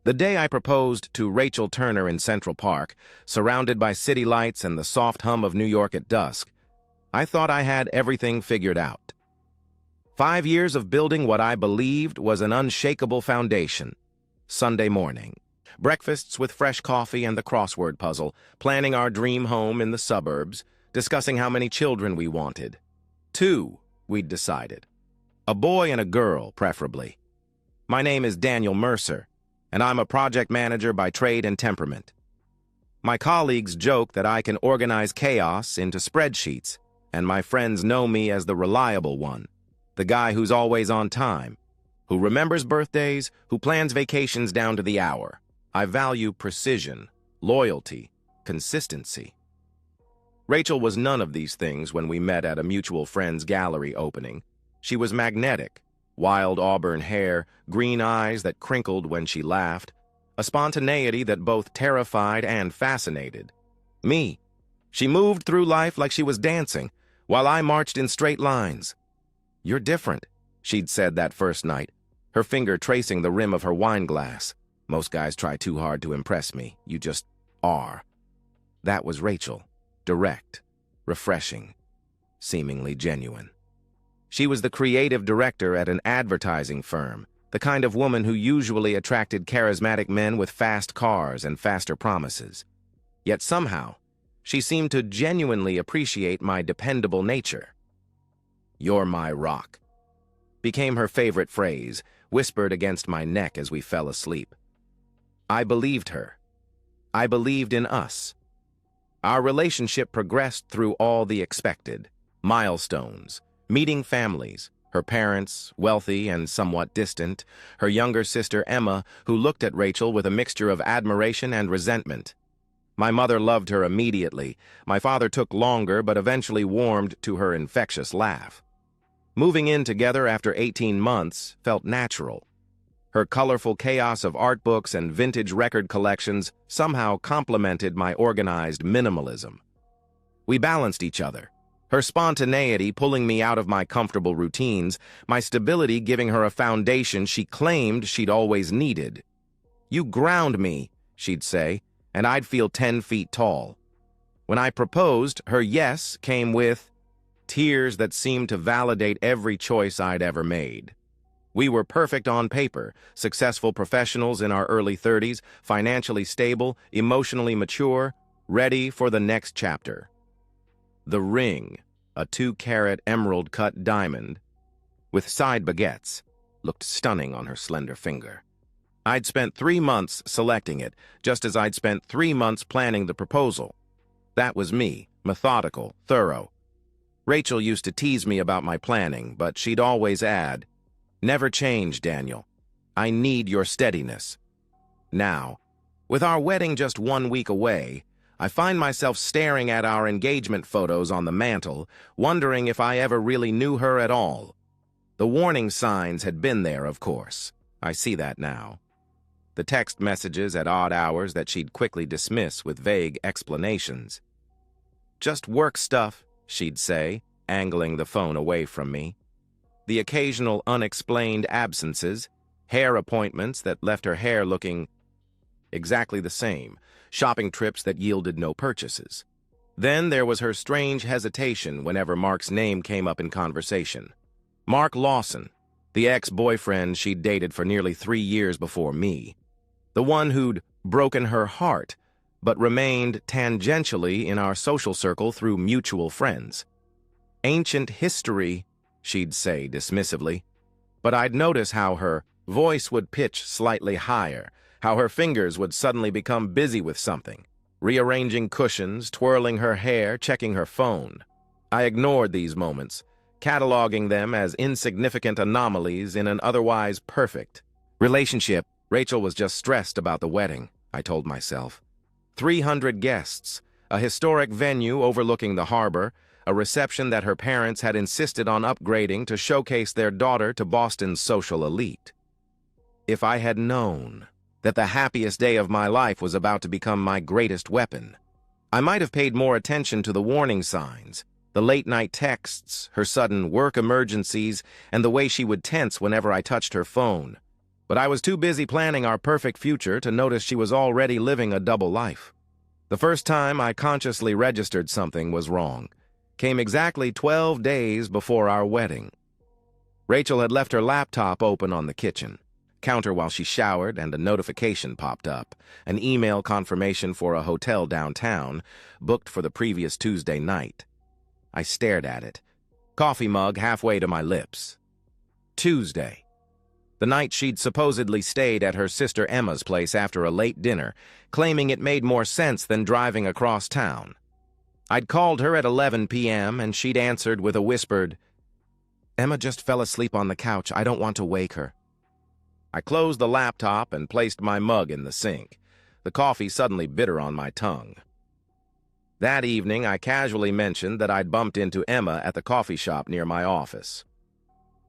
The day I proposed to Rachel Turner in Central Park, surrounded by city lights and the soft hum of New York at dusk, I thought I had everything figured out. 5 years of building what I believed was an unshakable foundation. Sunday morning. Breakfasts with fresh coffee and the crossword puzzle, planning our dream home in the suburbs, discussing how many children we wanted. 2, we'd decided. A boy and a girl, preferably. My name is Daniel Mercer, and I'm a project manager by trade and temperament. My colleagues joke that I can organize chaos into spreadsheets, and my friends know me as the reliable one, the guy who's always on time, who remembers birthdays, who plans vacations down to the hour. I value precision, loyalty, consistency. Rachel was none of these things when we met at a mutual friend's gallery opening. She was magnetic, wild auburn hair, green eyes that crinkled when she laughed, a spontaneity that both terrified and fascinated. Me. She moved through life like she was dancing, while I marched in straight lines. "You're different," she'd said that first night, her finger tracing the rim of her wine glass. "Most guys try too hard to impress me. You just are." That was Rachel. Direct, refreshing, seemingly genuine. She was the creative director at an advertising firm, the kind of woman who usually attracted charismatic men with fast cars and faster promises. Yet somehow, she seemed to genuinely appreciate my dependable nature. "You're my rock," became her favorite phrase, whispered against my neck as we fell asleep. I believed her. I believed in us. Our relationship progressed through all the expected milestones, meeting families, her parents, wealthy and somewhat distant, her younger sister Emma, who looked at Rachel with a mixture of admiration and resentment. My mother loved her immediately. My father took longer but eventually warmed to her infectious laugh. Moving in together after 18 months felt natural. Her colorful chaos of art books and vintage record collections somehow complemented my organized minimalism. We balanced each other, her spontaneity pulling me out of my comfortable routines, my stability giving her a foundation she claimed she'd always needed. "You ground me," she'd say, and I'd feel 10 feet tall. When I proposed, her yes came with tears that seemed to validate every choice I'd ever made. We were perfect on paper, successful professionals in our early 30s, financially stable, emotionally mature, ready for the next chapter. The ring, a 2-carat emerald-cut diamond, with side baguettes, looked stunning on her slender finger. I'd spent 3 months selecting it, just as I'd spent 3 months planning the proposal. That was me, methodical, thorough. Rachel used to tease me about my planning, but she'd always add, "Never change, Daniel. I need your steadiness." Now, with our wedding just 1 week away, I find myself staring at our engagement photos on the mantel, wondering if I ever really knew her at all. The warning signs had been there, of course. I see that now. The text messages at odd hours that she'd quickly dismiss with vague explanations. "Just work stuff," she'd say, angling the phone away from me. The occasional unexplained absences, hair appointments that left her hair looking exactly the same, shopping trips that yielded no purchases. Then there was her strange hesitation whenever Mark's name came up in conversation. Mark Lawson, the ex-boyfriend she'd dated for nearly 3 years before me. The one who'd broken her heart, but remained tangentially in our social circle through mutual friends. "Ancient history," she'd say dismissively, but I'd notice how her voice would pitch slightly higher, how her fingers would suddenly become busy with something, rearranging cushions, twirling her hair, checking her phone. I ignored these moments, cataloging them as insignificant anomalies in an otherwise perfect relationship. Rachel was just stressed about the wedding, I told myself. 300 guests, a historic venue overlooking the harbor, a reception that her parents had insisted on upgrading to showcase their daughter to Boston's social elite. If I had known that the happiest day of my life was about to become my greatest weapon, I might have paid more attention to the warning signs, the late-night texts, her sudden work emergencies, and the way she would tense whenever I touched her phone. But I was too busy planning our perfect future to notice she was already living a double life. The first time I consciously registered something was wrong came exactly 12 days before our wedding. Rachel had left her laptop open on the kitchen counter while she showered, and a notification popped up, an email confirmation for a hotel downtown, booked for the previous Tuesday night. I stared at it, coffee mug halfway to my lips. Tuesday. The night she'd supposedly stayed at her sister Emma's place after a late dinner, claiming it made more sense than driving across town. I'd called her at 11 p.m. and she'd answered with a whispered, "Emma just fell asleep on the couch. I don't want to wake her." I closed the laptop and placed my mug in the sink, the coffee suddenly bitter on my tongue. That evening, I casually mentioned that I'd bumped into Emma at the coffee shop near my office.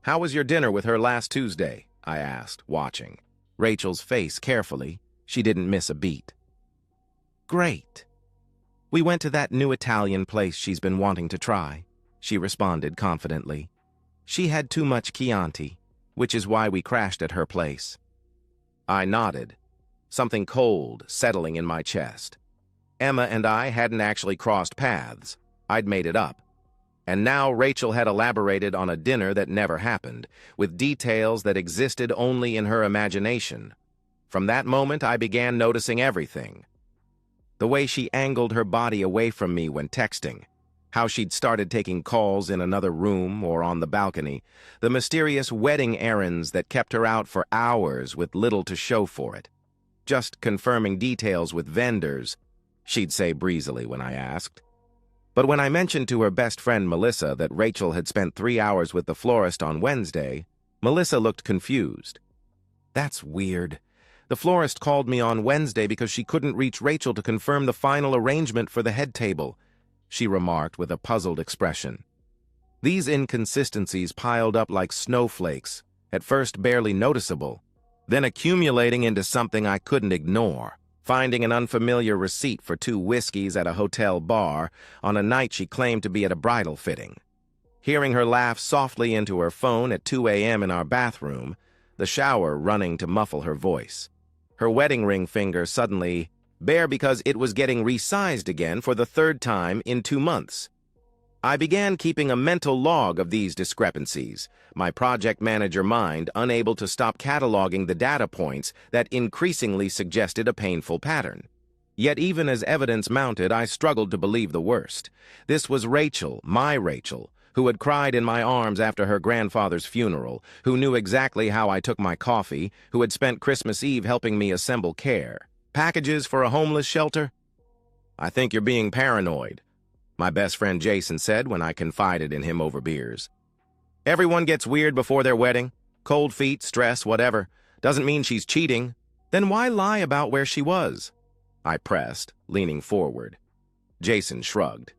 "How was your dinner with her last Tuesday?" I asked, watching Rachel's face carefully. She didn't miss a beat. "Great. We went to that new Italian place she's been wanting to try," she responded confidently. "She had too much Chianti, which is why we crashed at her place." I nodded, something cold settling in my chest. Emma and I hadn't actually crossed paths. I'd made it up. And now Rachel had elaborated on a dinner that never happened, with details that existed only in her imagination. From that moment, I began noticing everything. The way she angled her body away from me when texting, how she'd started taking calls in another room or on the balcony, the mysterious wedding errands that kept her out for hours with little to show for it. Just confirming details with vendors, she'd say breezily when I asked. But when I mentioned to her best friend Melissa that Rachel had spent 3 hours with the florist on Wednesday, Melissa looked confused. "That's weird. The florist called me on Wednesday because she couldn't reach Rachel to confirm the final arrangement for the head table," she remarked with a puzzled expression. These inconsistencies piled up like snowflakes, at first barely noticeable, then accumulating into something I couldn't ignore, finding an unfamiliar receipt for 2 whiskeys at a hotel bar on a night she claimed to be at a bridal fitting. Hearing her laugh softly into her phone at 2 a.m. in our bathroom, the shower running to muffle her voice. Her wedding ring finger suddenly bare because it was getting resized again for the 3rd time in 2 months. I began keeping a mental log of these discrepancies, my project manager mind unable to stop cataloging the data points that increasingly suggested a painful pattern. Yet even as evidence mounted, I struggled to believe the worst. This was Rachel, my Rachel, who had cried in my arms after her grandfather's funeral, who knew exactly how I took my coffee, who had spent Christmas Eve helping me assemble care. Packages for a homeless shelter? "I think you're being paranoid," my best friend Jason said when I confided in him over beers. "Everyone gets weird before their wedding. Cold feet, stress, whatever. Doesn't mean she's cheating. Then why lie about where she was?" I pressed, leaning forward. Jason shrugged.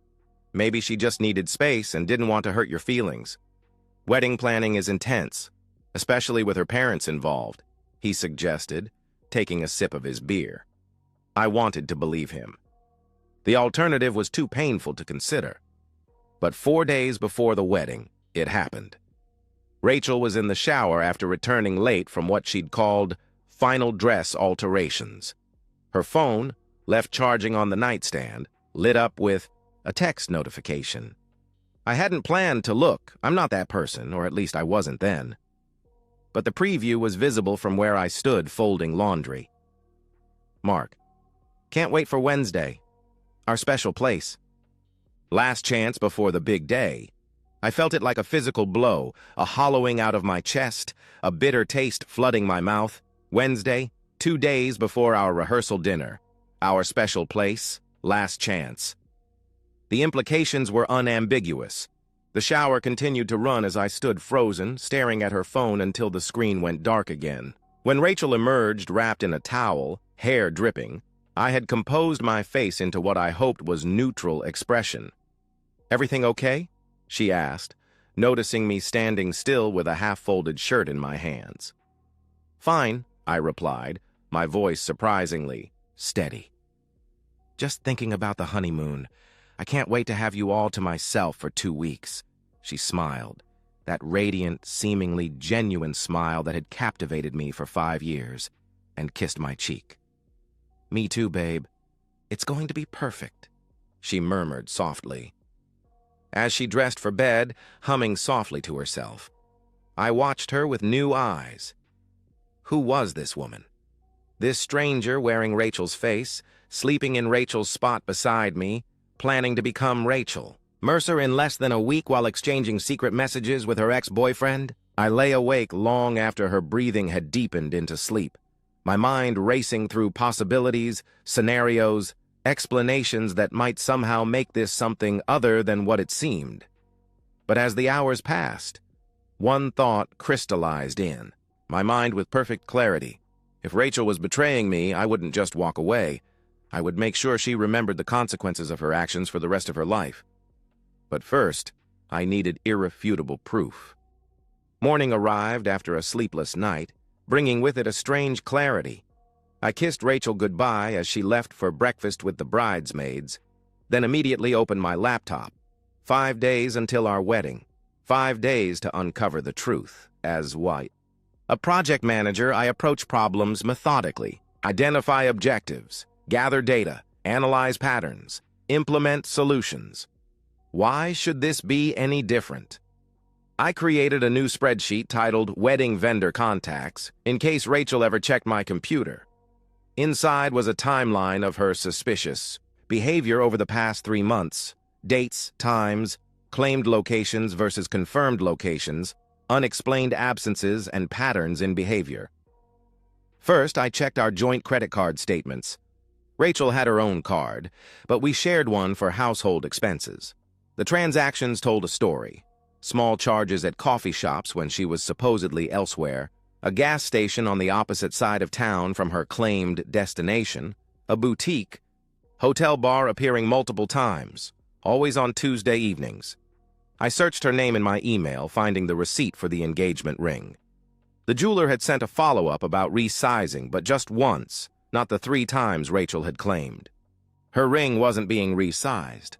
"Maybe she just needed space and didn't want to hurt your feelings. Wedding planning is intense, especially with her parents involved," he suggested, taking a sip of his beer. I wanted to believe him. The alternative was too painful to consider. But 4 days before the wedding, it happened. Rachel was in the shower after returning late from what she'd called final dress alterations. Her phone, left charging on the nightstand, lit up with a text notification. I hadn't planned to look. I'm not that person, or at least I wasn't then. But the preview was visible from where I stood folding laundry. "Mark, can't wait for Wednesday. Our special place. Last chance before the big day." I felt it like a physical blow, a hollowing out of my chest, a bitter taste flooding my mouth. Wednesday, 2 days before our rehearsal dinner. Our special place, last chance. The implications were unambiguous. The shower continued to run as I stood frozen, staring at her phone until the screen went dark again. When Rachel emerged wrapped in a towel, hair dripping, I had composed my face into what I hoped was neutral expression. "Everything okay?" she asked, noticing me standing still with a half-folded shirt in my hands. "Fine," I replied, my voice surprisingly steady. "Just thinking about the honeymoon. I can't wait to have you all to myself for 2 weeks." She smiled. that radiant, seemingly genuine smile that had captivated me for 5 years, and kissed my cheek. "Me too, babe. It's going to be perfect," she murmured softly. As she dressed for bed, humming softly to herself, I watched her with new eyes. Who was this woman? This stranger wearing Rachel's face, sleeping in Rachel's spot beside me, planning to become Rachel. Mercer in less than a week while exchanging secret messages with her ex-boyfriend? I lay awake long after her breathing had deepened into sleep, my mind racing through possibilities, scenarios, explanations that might somehow make this something other than what it seemed. But as the hours passed, one thought crystallized in my mind with perfect clarity. If Rachel was betraying me, I wouldn't just walk away. I would make sure she remembered the consequences of her actions for the rest of her life. But first, I needed irrefutable proof. Morning arrived after a sleepless night, bringing with it a strange clarity. I kissed Rachel goodbye as she left for breakfast with the bridesmaids, then immediately opened my laptop. 5 days until our wedding. 5 days to uncover the truth. As white. A project manager, I approach problems methodically, identify objectives, gather data, analyze patterns, implement solutions. Why should this be any different? I created a new spreadsheet titled Wedding Vendor Contacts in case Rachel ever checked my computer. Inside was a timeline of her suspicious behavior over the past 3 months, dates, times, claimed locations versus confirmed locations, unexplained absences, and patterns in behavior. First, I checked our joint credit card statements. Rachel had her own card, but we shared one for household expenses. The transactions told a story. Small charges at coffee shops when she was supposedly elsewhere, a gas station on the opposite side of town from her claimed destination, a boutique, hotel bar appearing multiple times, always on Tuesday evenings. I searched her name in my email, finding the receipt for the engagement ring. The jeweler had sent a follow-up about resizing, but just once, not the 3 times Rachel had claimed. Her ring wasn't being resized.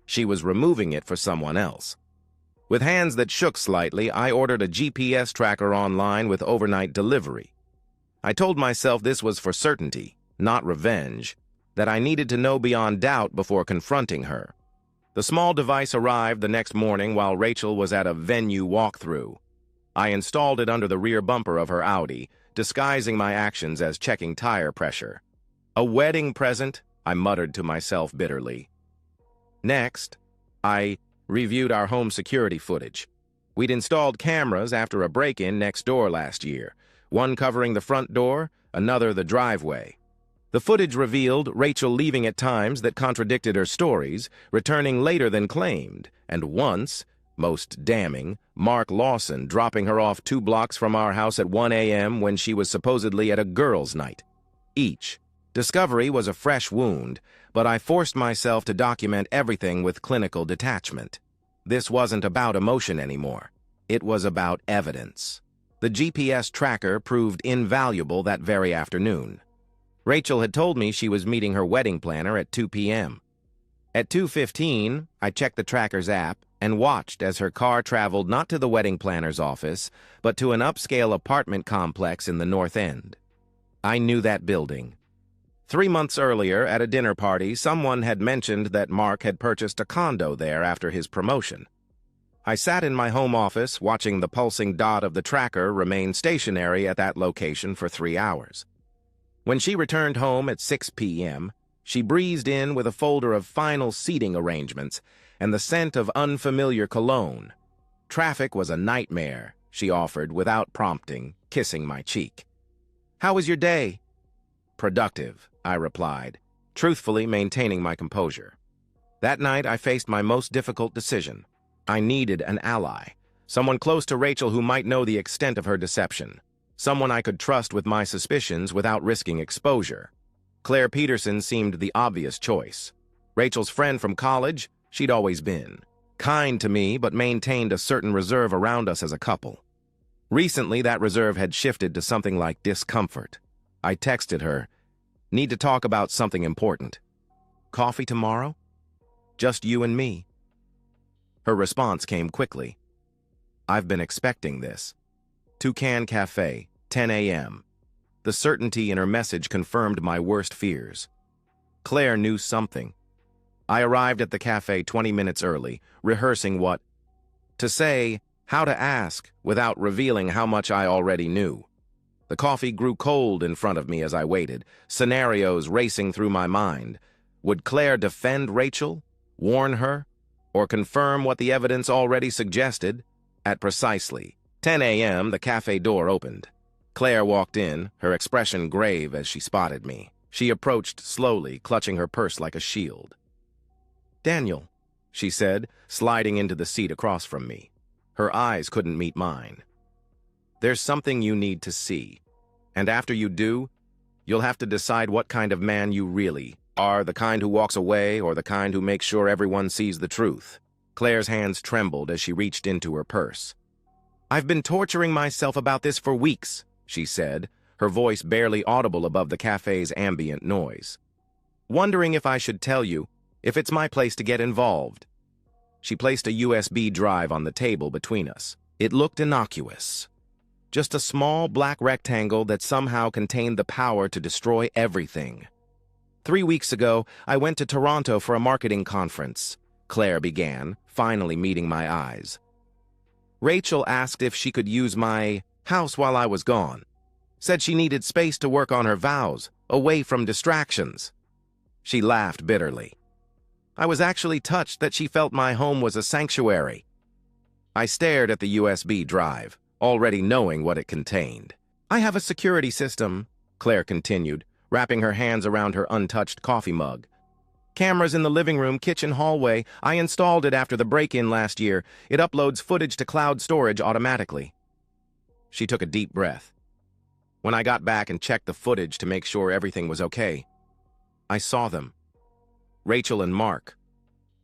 She was removing it for someone else. With hands that shook slightly, I ordered a GPS tracker online with overnight delivery. I told myself this was for certainty, not revenge, that I needed to know beyond doubt before confronting her. The small device arrived the next morning while Rachel was at a venue walkthrough. I installed it under the rear bumper of her Audi, disguising my actions as checking tire pressure. A wedding present, I muttered to myself bitterly. Next, I reviewed our home security footage. We'd installed cameras after a break-in next door last year, one covering the front door, another the driveway. The footage revealed Rachel leaving at times that contradicted her stories, returning later than claimed, and once, most damning, Mark Lawson dropping her off 2 blocks from our house at 1 a.m. when she was supposedly at a girls' night. Each discovery was a fresh wound, but I forced myself to document everything with clinical detachment. This wasn't about emotion anymore. It was about evidence. The GPS tracker proved invaluable that very afternoon. Rachel had told me she was meeting her wedding planner at 2 p.m. At 2:15, I checked the tracker's app and watched as her car traveled not to the wedding planner's office, but to an upscale apartment complex in the North End. I knew that building. 3 months earlier, at a dinner party, someone had mentioned that Mark had purchased a condo there after his promotion. I sat in my home office watching the pulsing dot of the tracker remain stationary at that location for 3 hours. When she returned home at 6 p.m., she breezed in with a folder of final seating arrangements and the scent of unfamiliar cologne. Traffic was a nightmare, she offered without prompting, kissing my cheek. "How was your day?" "Productive," I replied, truthfully maintaining my composure. That night, I faced my most difficult decision. I needed an ally, someone close to Rachel who might know the extent of her deception. Someone I could trust with my suspicions without risking exposure. Claire Peterson seemed the obvious choice. Rachel's friend from college, she'd always been. Kind to me, but maintained a certain reserve around us as a couple. Recently, that reserve had shifted to something like discomfort. I texted her, "Need to talk about something important. Coffee tomorrow? Just you and me." Her response came quickly. I've been expecting this. Toucan Cafe, 10 a.m. The certainty in her message confirmed my worst fears. Claire knew something. I arrived at the cafe 20 minutes early, rehearsing what to say, how to ask, without revealing how much I already knew. The coffee grew cold in front of me as I waited, scenarios racing through my mind. Would Claire defend Rachel, warn her, or confirm what the evidence already suggested? At precisely 10 a.m., the cafe door opened. Claire walked in, her expression grave as she spotted me. She approached slowly, clutching her purse like a shield. "Daniel," she said, sliding into the seat across from me. Her eyes couldn't meet mine. "There's something you need to see. And after you do, you'll have to decide what kind of man you really are, the kind who walks away or the kind who makes sure everyone sees the truth." Claire's hands trembled as she reached into her purse. "I've been torturing myself about this for weeks," she said, her voice barely audible above the cafe's ambient noise. "Wondering if I should tell you, if it's my place to get involved." She placed a USB drive on the table between us. It looked innocuous. Just a small black rectangle that somehow contained the power to destroy everything. 3 weeks ago, I went to Toronto for a marketing conference, Claire began, finally meeting my eyes. Rachel asked if she could use my house while I was gone. Said she needed space to work on her vows, away from distractions. She laughed bitterly. I was actually touched that she felt my home was a sanctuary. I stared at the USB drive, already knowing what it contained. "I have a security system," Claire continued, wrapping her hands around her untouched coffee mug. "Cameras in the living room, kitchen, hallway. I installed it after the break-in last year. It uploads footage to cloud storage automatically." She took a deep breath. When I got back and checked the footage to make sure everything was okay, I saw them. Rachel and Mark.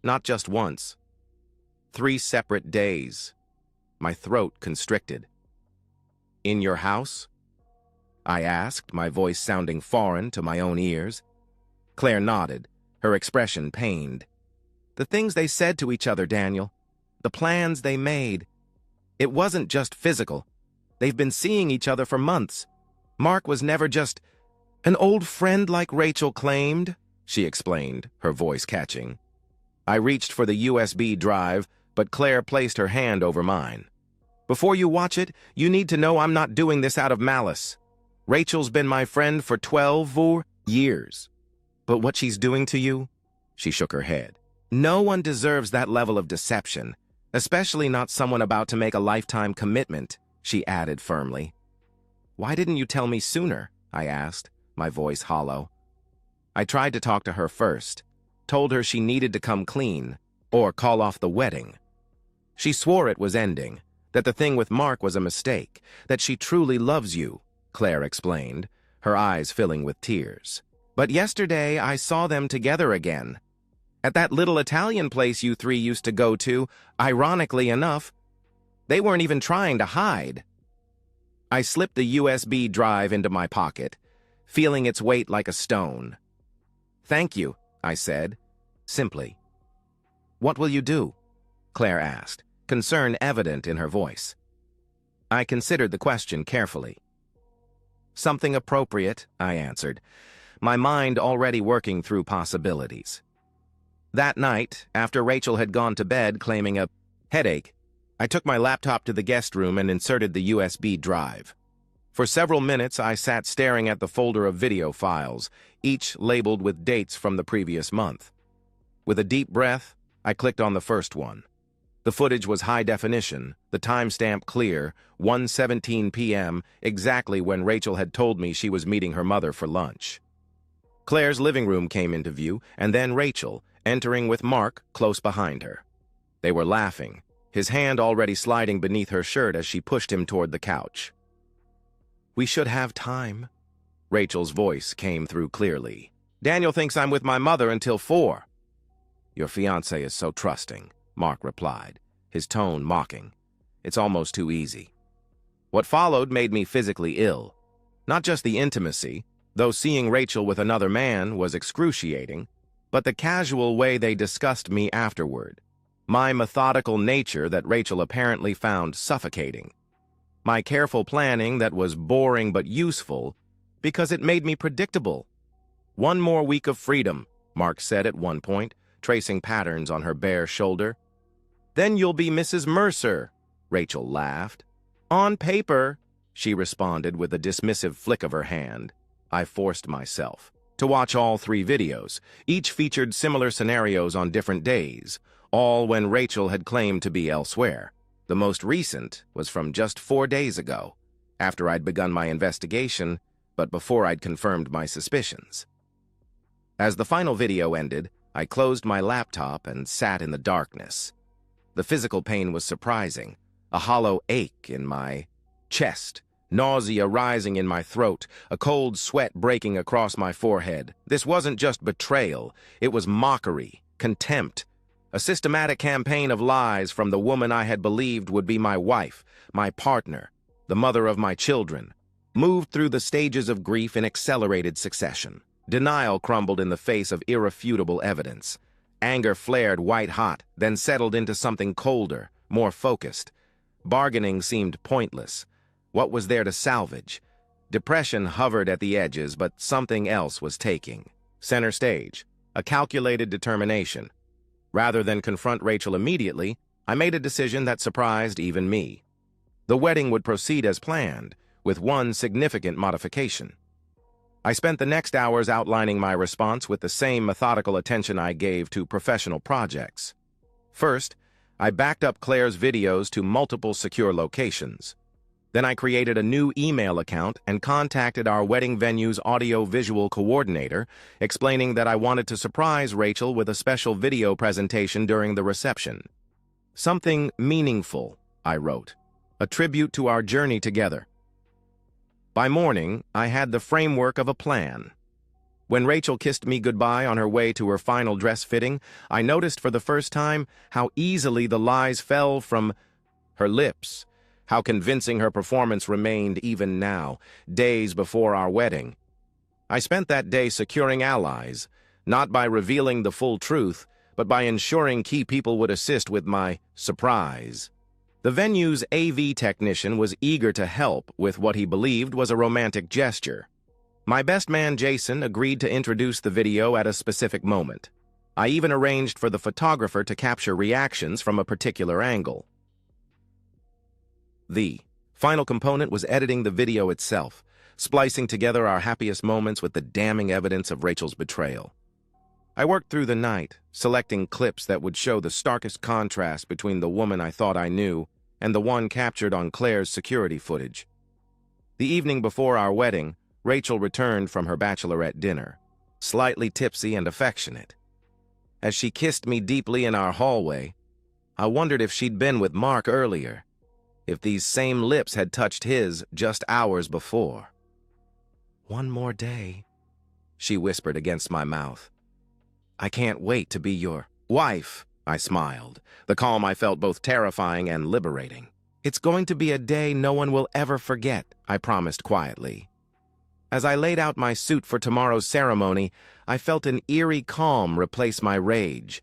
Not just once. 3 separate days. My throat constricted. "In your house?" I asked, my voice sounding foreign to my own ears. Claire nodded, her expression pained. "The things they said to each other, Daniel. The plans they made. It wasn't just physical. They've been seeing each other for months. Mark was never just an old friend like Rachel claimed," she explained, her voice catching. I reached for the USB drive, but Claire placed her hand over mine. "Before you watch it, you need to know I'm not doing this out of malice. Rachel's been my friend for 12 years. But what she's doing to you?" She shook her head. "No one deserves that level of deception, especially not someone about to make a lifetime commitment," she added firmly. "Why didn't you tell me sooner?" I asked, my voice hollow. I tried to talk to her first, told her she needed to come clean, or call off the wedding. She swore it was ending, that the thing with Mark was a mistake, that she truly loves you, Claire explained, her eyes filling with tears. "But yesterday I saw them together again. At that little Italian place you 3 used to go to, ironically enough. They weren't even trying to hide." I slipped the USB drive into my pocket, feeling its weight like a stone. "Thank you," I said, simply. "What will you do?" Claire asked, concern evident in her voice. I considered the question carefully. "Something appropriate," I answered, my mind already working through possibilities. That night, after Rachel had gone to bed claiming a headache, I took my laptop to the guest room and inserted the USB drive. For several minutes, I sat staring at the folder of video files, each labeled with dates from the previous month. With a deep breath, I clicked on the first one. The footage was high definition, the timestamp clear, 1:17 p.m., exactly when Rachel had told me she was meeting her mother for lunch. Claire's living room came into view, and then Rachel, entering with Mark close behind her. They were laughing, his hand already sliding beneath her shirt as she pushed him toward the couch. "We should have time." Rachel's voice came through clearly. "Daniel thinks I'm with my mother until 4. "Your fiancé is so trusting," Mark replied, his tone mocking. "It's almost too easy." What followed made me physically ill. Not just the intimacy, though seeing Rachel with another man was excruciating, but the casual way they discussed me afterward. My methodical nature that Rachel apparently found suffocating. My careful planning that was boring but useful because it made me predictable. "One more week of freedom," Mark said at one point, tracing patterns on her bare shoulder. "Then you'll be Mrs. Mercer," Rachel laughed. "On paper," she responded with a dismissive flick of her hand. I forced myself to watch all 3 videos. Each featured similar scenarios on different days, all when Rachel had claimed to be elsewhere. The most recent was from just 4 days ago, after I'd begun my investigation, but before I'd confirmed my suspicions. As the final video ended, I closed my laptop and sat in the darkness. The physical pain was surprising, a hollow ache in my chest, nausea rising in my throat, a cold sweat breaking across my forehead. This wasn't just betrayal, it was mockery, contempt, a systematic campaign of lies from the woman I had believed would be my wife, my partner, the mother of my children. Moved through the stages of grief in accelerated succession. Denial crumbled in the face of irrefutable evidence. Anger flared white-hot, then settled into something colder, more focused. Bargaining seemed pointless. What was there to salvage? Depression hovered at the edges, but something else was taking center stage, a calculated determination. Rather than confront Rachel immediately, I made a decision that surprised even me. The wedding would proceed as planned, with one significant modification. I spent the next hours outlining my response with the same methodical attention I gave to professional projects. First, I backed up Claire's videos to multiple secure locations. Then I created a new email account and contacted our wedding venue's audio-visual coordinator, explaining that I wanted to surprise Rachel with a special video presentation during the reception. "Something meaningful," I wrote, "a tribute to our journey together." By morning, I had the framework of a plan. When Rachel kissed me goodbye on her way to her final dress fitting, I noticed for the first time how easily the lies fell from her lips, how convincing her performance remained even now, days before our wedding. I spent that day securing allies, not by revealing the full truth, but by ensuring key people would assist with my surprise. The venue's AV technician was eager to help with what he believed was a romantic gesture. My best man, Jason, agreed to introduce the video at a specific moment. I even arranged for the photographer to capture reactions from a particular angle. The final component was editing the video itself, splicing together our happiest moments with the damning evidence of Rachel's betrayal. I worked through the night, selecting clips that would show the starkest contrast between the woman I thought I knew and the one captured on Claire's security footage. The evening before our wedding, Rachel returned from her bachelorette dinner, slightly tipsy and affectionate. As she kissed me deeply in our hallway, I wondered if she'd been with Mark earlier, if these same lips had touched his just hours before. "One more day," she whispered against my mouth. "I can't wait to be your wife," I smiled, the calm I felt both terrifying and liberating. "It's going to be a day no one will ever forget," I promised quietly. As I laid out my suit for tomorrow's ceremony, I felt an eerie calm replace my rage.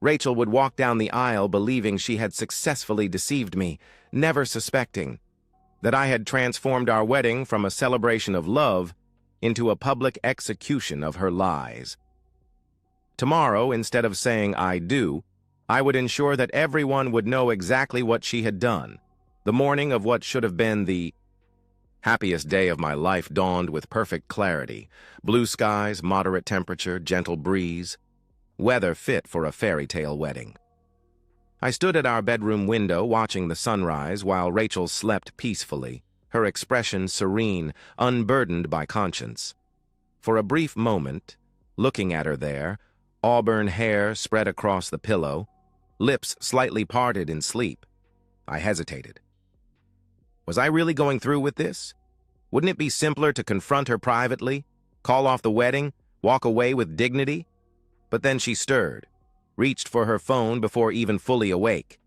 Rachel would walk down the aisle believing she had successfully deceived me, never suspecting that I had transformed our wedding from a celebration of love into a public execution of her lies. Tomorrow, instead of saying "I do," I would ensure that everyone would know exactly what she had done. The morning of what should have been the happiest day of my life dawned with perfect clarity. Blue skies, moderate temperature, gentle breeze. Weather fit for a fairy tale wedding. I stood at our bedroom window watching the sunrise while Rachel slept peacefully, her expression serene, unburdened by conscience. For a brief moment, looking at her there, auburn hair spread across the pillow, lips slightly parted in sleep, I hesitated. Was I really going through with this? Wouldn't it be simpler to confront her privately, call off the wedding, walk away with dignity? But then she stirred, reached for her phone before even fully awake,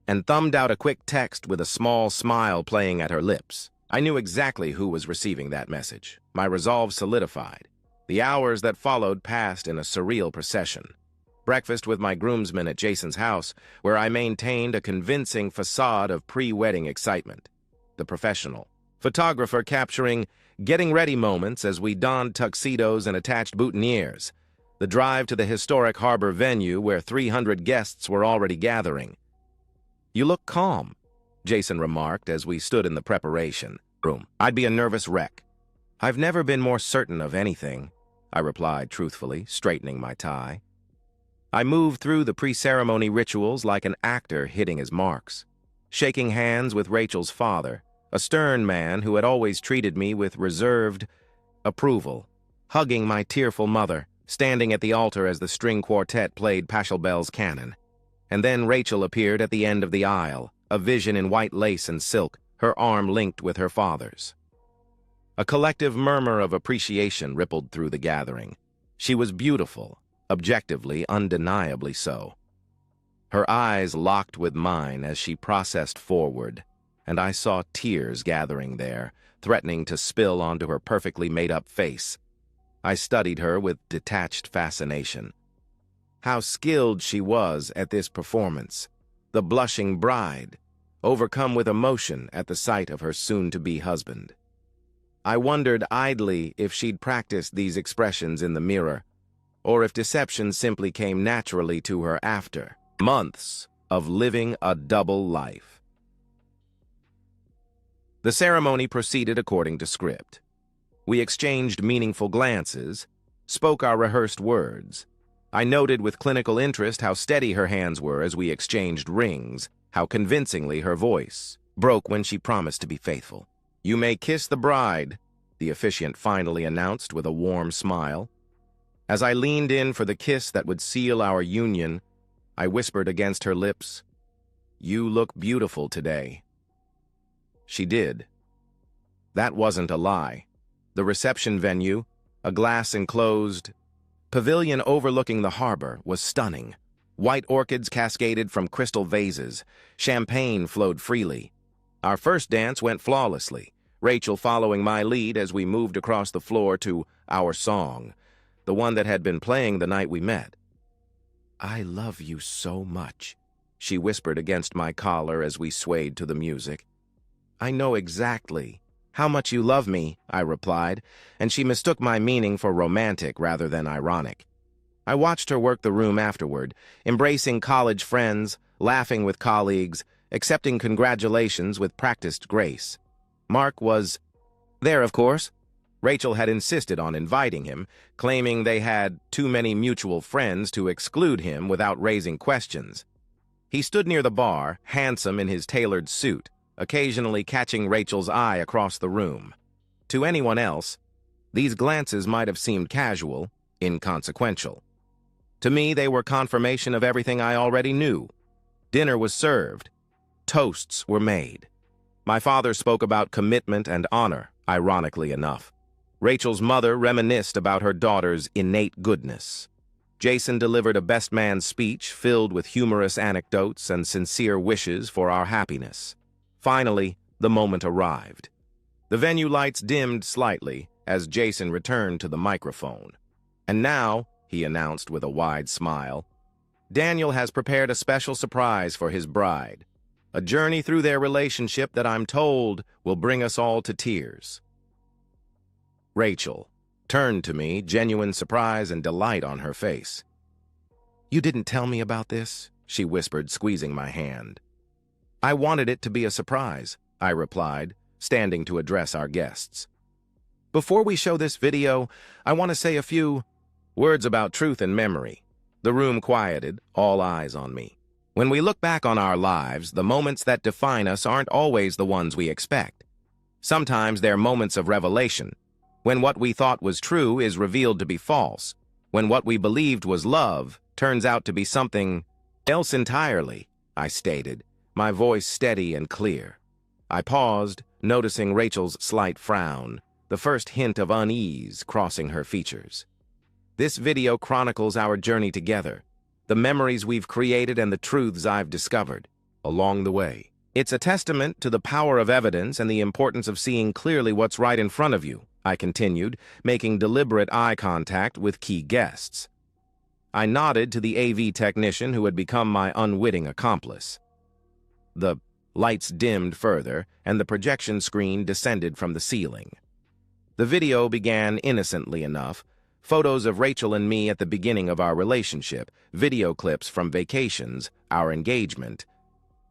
and thumbed out a quick text with a small smile playing at her lips. I knew exactly who was receiving that message. My resolve solidified. The hours that followed passed in a surreal procession. breakfast with my groomsmen at Jason's house, where I maintained a convincing facade of pre-wedding excitement. The professional photographer capturing getting-ready moments as we donned tuxedos and attached boutonnieres. The drive to the historic harbor venue where 300 guests were already gathering. "You look calm," Jason remarked as we stood in the preparation room. "I'd be a nervous wreck." "I've never been more certain of anything," I replied truthfully, straightening my tie. I moved through the pre-ceremony rituals like an actor hitting his marks, shaking hands with Rachel's father, a stern man who had always treated me with reserved approval, hugging my tearful mother, standing at the altar as the string quartet played Pachelbel's canon. And then Rachel appeared at the end of the aisle, a vision in white lace and silk, her arm linked with her father's. A collective murmur of appreciation rippled through the gathering. She was beautiful, objectively, undeniably so. Her eyes locked with mine as she processed forward, and I saw tears gathering there, threatening to spill onto her perfectly made-up face. I studied her with detached fascination. How skilled she was at this performance, the blushing bride, overcome with emotion at the sight of her soon-to-be husband. I wondered idly if she'd practiced these expressions in the mirror, or if deception simply came naturally to her after months of living a double life. The ceremony proceeded according to script. We exchanged meaningful glances, spoke our rehearsed words. I noted with clinical interest how steady her hands were as we exchanged rings, how convincingly her voice broke when she promised to be faithful. "You may kiss the bride," the officiant finally announced with a warm smile. As I leaned in for the kiss that would seal our union, I whispered against her lips, "You look beautiful today." She did. That wasn't a lie. The reception venue, a glass-enclosed pavilion overlooking the harbor, was stunning. White orchids cascaded from crystal vases. Champagne flowed freely. Our first dance went flawlessly, Rachel following my lead as we moved across the floor to our song, the one that had been playing the night we met. "I love you so much," she whispered against my collar as we swayed to the music. "I know exactly how much you love me," I replied, and she mistook my meaning for romantic rather than ironic. I watched her work the room afterward, embracing college friends, laughing with colleagues, accepting congratulations with practiced grace. Mark was there, of course. Rachel had insisted on inviting him, claiming they had too many mutual friends to exclude him without raising questions. He stood near the bar, handsome in his tailored suit, occasionally catching Rachel's eye across the room. To anyone else, these glances might have seemed casual, inconsequential. To me, they were confirmation of everything I already knew. Dinner was served. Toasts were made. My father spoke about commitment and honor, ironically enough. Rachel's mother reminisced about her daughter's innate goodness. Jason delivered a best man speech filled with humorous anecdotes and sincere wishes for our happiness. Finally, the moment arrived. The venue lights dimmed slightly as Jason returned to the microphone. "And now," he announced with a wide smile, "Daniel has prepared a special surprise for his bride. A journey through their relationship that I'm told will bring us all to tears." Rachel turned to me, genuine surprise and delight on her face. "You didn't tell me about this?" she whispered, squeezing my hand. "I wanted it to be a surprise," I replied, standing to address our guests. "Before we show this video, I want to say a few words about truth and memory." The room quieted, all eyes on me. When we look back on our lives, the moments that define us aren't always the ones we expect. Sometimes they're moments of revelation, when what we thought was true is revealed to be false, when what we believed was love turns out to be something else entirely, I stated, my voice steady and clear. I paused, noticing Rachel's slight frown, the first hint of unease crossing her features. This video chronicles our journey together, the memories we've created and the truths I've discovered along the way. It's a testament to the power of evidence and the importance of seeing clearly what's right in front of you, I continued, making deliberate eye contact with key guests. I nodded to the AV technician who had become my unwitting accomplice. The lights dimmed further, and the projection screen descended from the ceiling. The video began innocently enough. Photos of Rachel and me at the beginning of our relationship, video clips from vacations, our engagement.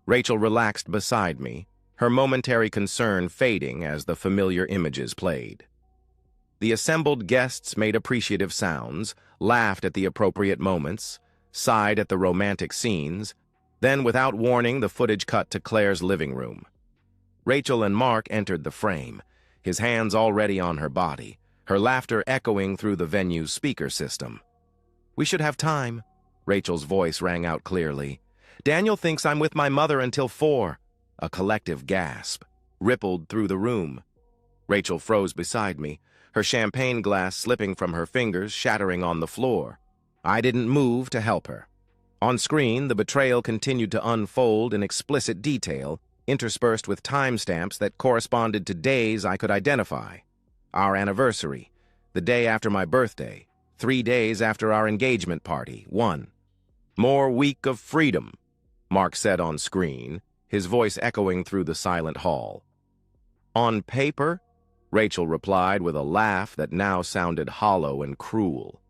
Rachel relaxed beside me, her momentary concern fading as the familiar images played. The assembled guests made appreciative sounds, laughed at the appropriate moments, sighed at the romantic scenes. Then, without warning, the footage cut to Claire's living room. Rachel and Mark entered the frame, his hands already on her body, her laughter echoing through the venue's speaker system. "We should have time," Rachel's voice rang out clearly. "Daniel thinks I'm with my mother until 4. A collective gasp rippled through the room. Rachel froze beside me, her champagne glass slipping from her fingers, shattering on the floor. I didn't move to help her. On screen, the betrayal continued to unfold in explicit detail, interspersed with timestamps that corresponded to days I could identify. Our anniversary, the day after my birthday, 3 days after our engagement party, 1. "More week of freedom," Mark said on screen, his voice echoing through the silent hall. "On paper," Rachel replied with a laugh that now sounded hollow and cruel.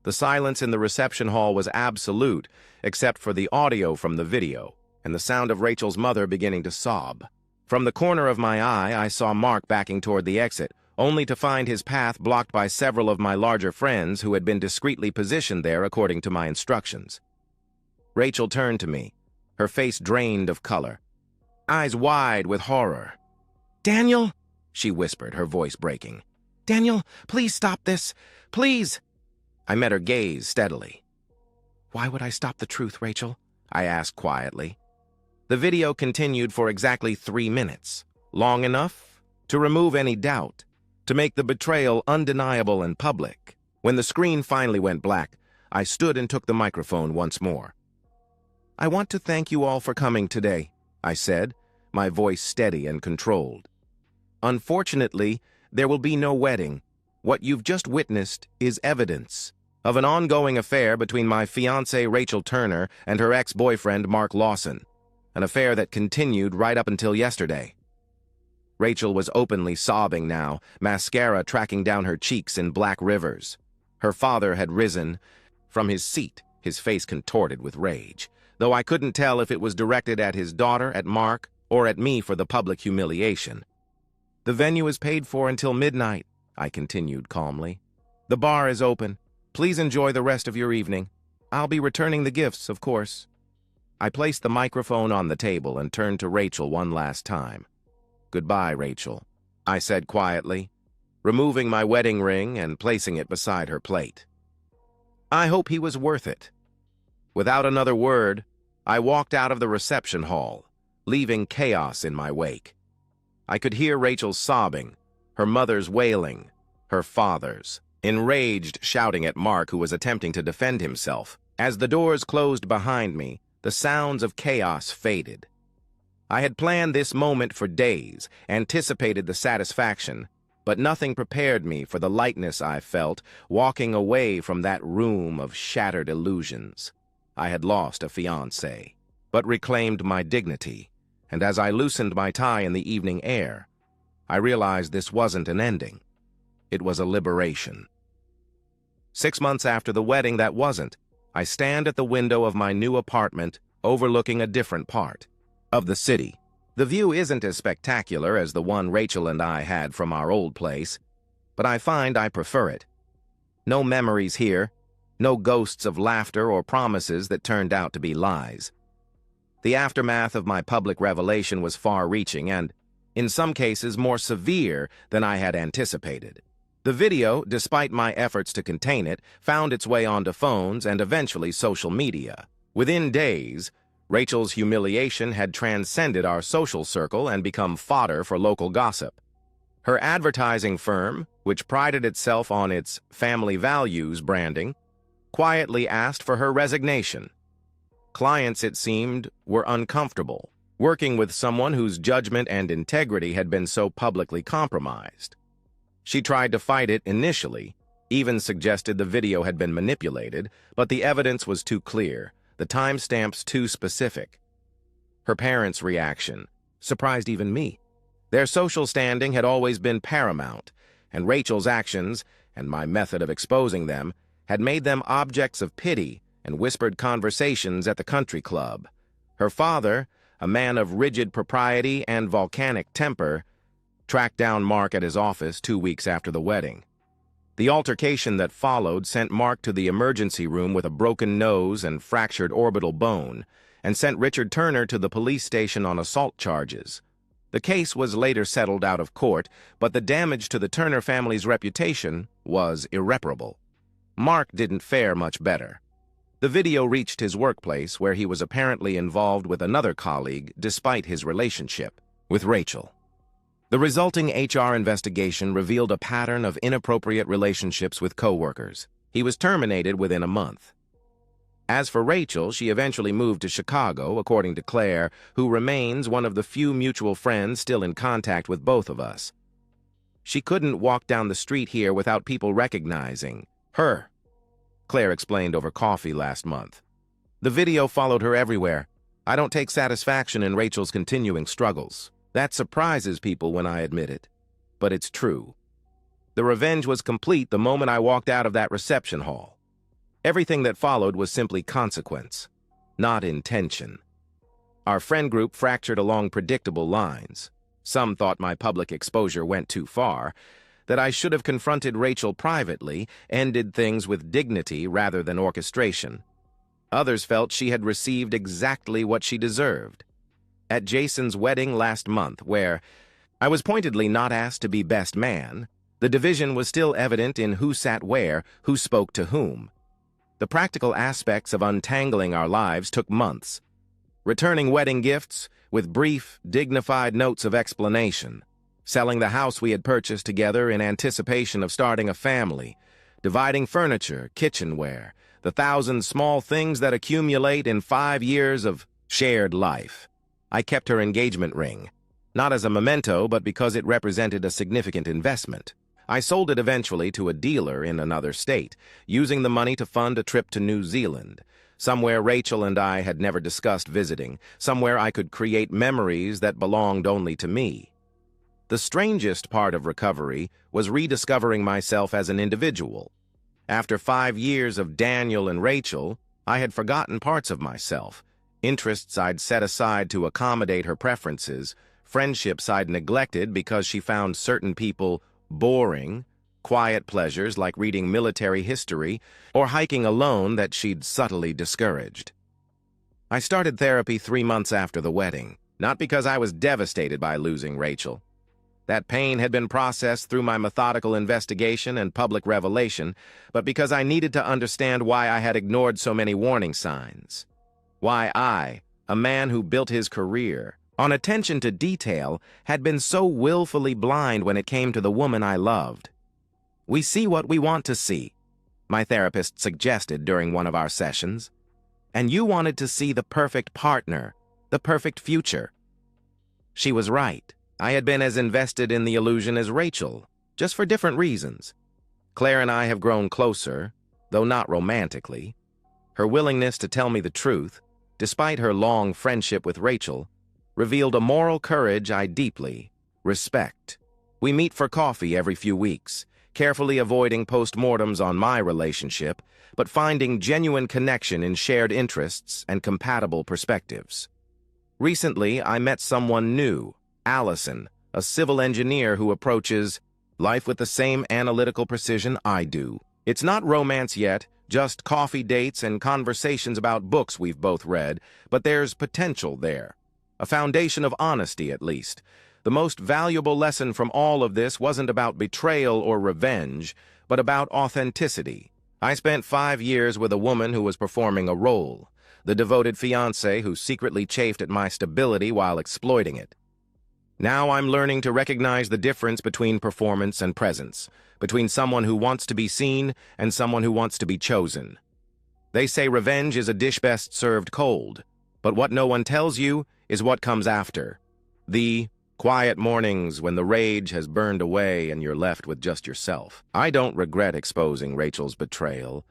The silence in the reception hall was absolute, except for the audio from the video, and the sound of Rachel's mother beginning to sob. From the corner of my eye, I saw Mark backing toward the exit, only to find his path blocked by several of my larger friends who had been discreetly positioned there according to my instructions. Rachel turned to me, her face drained of color, eyes wide with horror. "Daniel," she whispered, her voice breaking. "Daniel, please stop this. Please." I met her gaze steadily. "Why would I stop the truth, Rachel?" I asked quietly. The video continued for exactly 3 minutes, long enough to remove any doubt, to make the betrayal undeniable and public. When the screen finally went black, I stood and took the microphone once more. "I want to thank you all for coming today," I said, my voice steady and controlled. "Unfortunately, there will be no wedding. What you've just witnessed is evidence of an ongoing affair between my fiancée Rachel Turner and her ex-boyfriend Mark Lawson, an affair that continued right up until yesterday." Rachel was openly sobbing now, mascara tracking down her cheeks in black rivers. Her father had risen from his seat, his face contorted with rage, though I couldn't tell if it was directed at his daughter, at Mark, or at me for the public humiliation. "The venue is paid for until midnight," I continued calmly. "The bar is open. Please enjoy the rest of your evening. I'll be returning the gifts, of course." I placed the microphone on the table and turned to Rachel one last time. "Goodbye, Rachel," I said quietly, removing my wedding ring and placing it beside her plate. I hope he was worth it. Without another word, I walked out of the reception hall, leaving chaos in my wake. I could hear Rachel's sobbing, her mother's wailing, her father's enraged shouting at Mark, who was attempting to defend himself. As the doors closed behind me, the sounds of chaos faded. I had planned this moment for days, anticipated the satisfaction, but nothing prepared me for the lightness I felt walking away from that room of shattered illusions. I had lost a fiancé, but reclaimed my dignity, and as I loosened my tie in the evening air, I realized this wasn't an ending. It was a liberation. 6 months after the wedding, that wasn't. I stand at the window of my new apartment, overlooking a different part of the city. The view isn't as spectacular as the one Rachel and I had from our old place, but I find I prefer it. No memories here, no ghosts of laughter or promises that turned out to be lies. The aftermath of my public revelation was far-reaching and, in some cases, more severe than I had anticipated. The video, despite my efforts to contain it, found its way onto phones and eventually social media. Within days, Rachel's humiliation had transcended our social circle and become fodder for local gossip. Her advertising firm, which prided itself on its family values branding, quietly asked for her resignation. Clients, it seemed, were uncomfortable working with someone whose judgment and integrity had been so publicly compromised. She tried to fight it initially, even suggested the video had been manipulated, but the evidence was too clear, the timestamps too specific. Her parents' reaction surprised even me. Their social standing had always been paramount, and Rachel's actions, and my method of exposing them, had made them objects of pity and whispered conversations at the country club. Her father, a man of rigid propriety and volcanic temper, tracked down Mark at his office 2 weeks after the wedding. The altercation that followed sent Mark to the emergency room with a broken nose and fractured orbital bone, and sent Richard Turner to the police station on assault charges. The case was later settled out of court, but the damage to the Turner family's reputation was irreparable. Mark didn't fare much better. The video reached his workplace, where he was apparently involved with another colleague despite his relationship with Rachel. The resulting HR investigation revealed a pattern of inappropriate relationships with coworkers. He was terminated within a month. As for Rachel, she eventually moved to Chicago, according to Claire, who remains one of the few mutual friends still in contact with both of us. She couldn't walk down the street here without people recognizing her, Claire explained over coffee last month. The video followed her everywhere. I don't take satisfaction in Rachel's continuing struggles. That surprises people when I admit it, but it's true. The revenge was complete the moment I walked out of that reception hall. Everything that followed was simply consequence, not intention. Our friend group fractured along predictable lines. Some thought my public exposure went too far, that I should have confronted Rachel privately, ended things with dignity rather than orchestration. Others felt she had received exactly what she deserved. At Jason's wedding last month, where I was pointedly not asked to be best man, the division was still evident in who sat where, who spoke to whom. The practical aspects of untangling our lives took months. Returning wedding gifts with brief, dignified notes of explanation. Selling the house we had purchased together in anticipation of starting a family. Dividing furniture, kitchenware, the 1,000 small things that accumulate in 5 years of shared life. I kept her engagement ring, not as a memento, but because it represented a significant investment. I sold it eventually to a dealer in another state, using the money to fund a trip to New Zealand, somewhere Rachel and I had never discussed visiting, somewhere I could create memories that belonged only to me. The strangest part of recovery was rediscovering myself as an individual. After 5 years of Daniel and Rachel, I had forgotten parts of myself, interests I'd set aside to accommodate her preferences, friendships I'd neglected because she found certain people boring, quiet pleasures like reading military history or hiking alone that she'd subtly discouraged. I started therapy 3 months after the wedding, not because I was devastated by losing Rachel. That pain had been processed through my methodical investigation and public revelation, but because I needed to understand why I had ignored so many warning signs. Why I, a man who built his career on attention to detail, had been so willfully blind when it came to the woman I loved. We see what we want to see, my therapist suggested during one of our sessions. And you wanted to see the perfect partner, the perfect future. She was right. I had been as invested in the illusion as Rachel, just for different reasons. Claire and I have grown closer, though not romantically. Her willingness to tell me the truth, despite her long friendship with Rachel, revealed a moral courage I deeply respect. We meet for coffee every few weeks, carefully avoiding postmortems on my relationship, but finding genuine connection in shared interests and compatible perspectives. Recently, I met someone new, Allison, a civil engineer who approaches life with the same analytical precision I do. It's not romance yet, just coffee dates and conversations about books we've both read, but there's potential there. A foundation of honesty, at least. The most valuable lesson from all of this wasn't about betrayal or revenge, but about authenticity. I spent 5 years with a woman who was performing a role, the devoted fiancé who secretly chafed at my stability while exploiting it. Now I'm learning to recognize the difference between performance and presence, between someone who wants to be seen and someone who wants to be chosen. They say revenge is a dish best served cold, but what no one tells you is what comes after. The Quiet mornings when the rage has burned away and you're left with just yourself. I don't regret exposing Rachel's betrayal.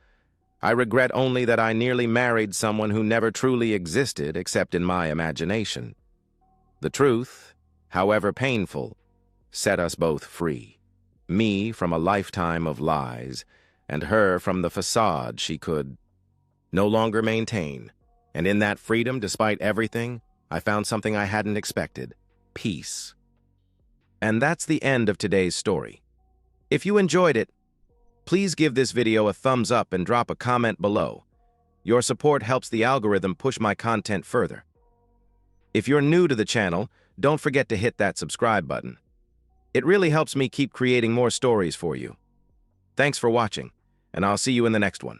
I regret only that I nearly married someone who never truly existed except in my imagination. The truth, however painful, set us both free. Me from a lifetime of lies, and her from the facade she could no longer maintain. And in that freedom, despite everything, I found something I hadn't expected: peace. And that's the end of today's story. If you enjoyed it, please give this video a thumbs up and drop a comment below. Your support helps the algorithm push my content further. If you're new to the channel, don't forget to hit that subscribe button. It really helps me keep creating more stories for you. Thanks for watching, and I'll see you in the next one.